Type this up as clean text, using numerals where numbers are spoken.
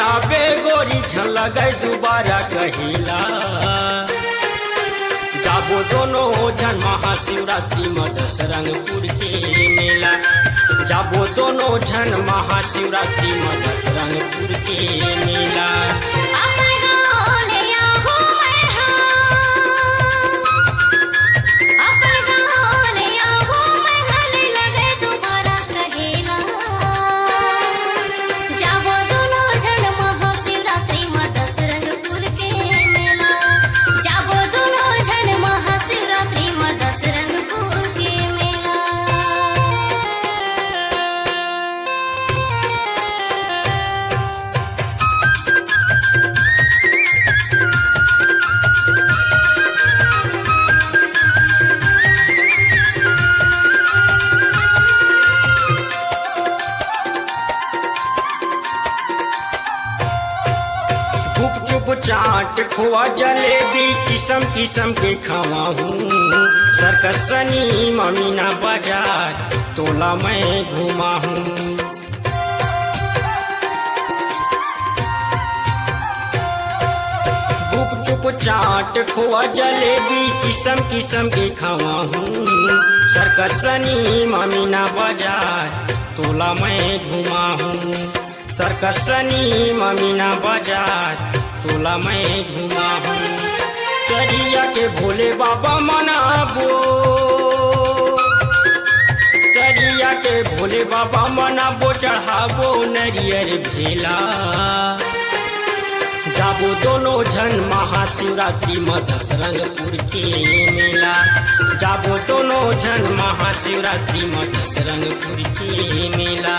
आवे गोरी झलक दोबारा कहिला जाबो दोनों जन महाशिवरात्रि मदस रंगपुर के मेला जाबो दोनों जन महाशिवरात्रि मदस रंगपुर के मेला गुपचुप चाट खोआ जलेबी किस्म किस्म के खावा हूँ सर्कस सनी ममीना बाजार तोला मैं घुमा हूँ गुपचुप चाट खोआ जलेबी किस्म किस्म के खावा हूँ सर्कस सनी ममीना बाजार तोला मैं घुमा हूँ सर्कस सनी ममीना बाजार तोला मैं घुमा हूँ चरिया के भोले बाबा मनाबो चरिया के भोले बाबा मनाबो चढ़ाबो नरियर भेला जाबो दोनों जन महाशिवरात्रि मदस रंगपुर के मेला जाबो दोनों जन महाशिवरात्रि मदस रंगपुर के मेला।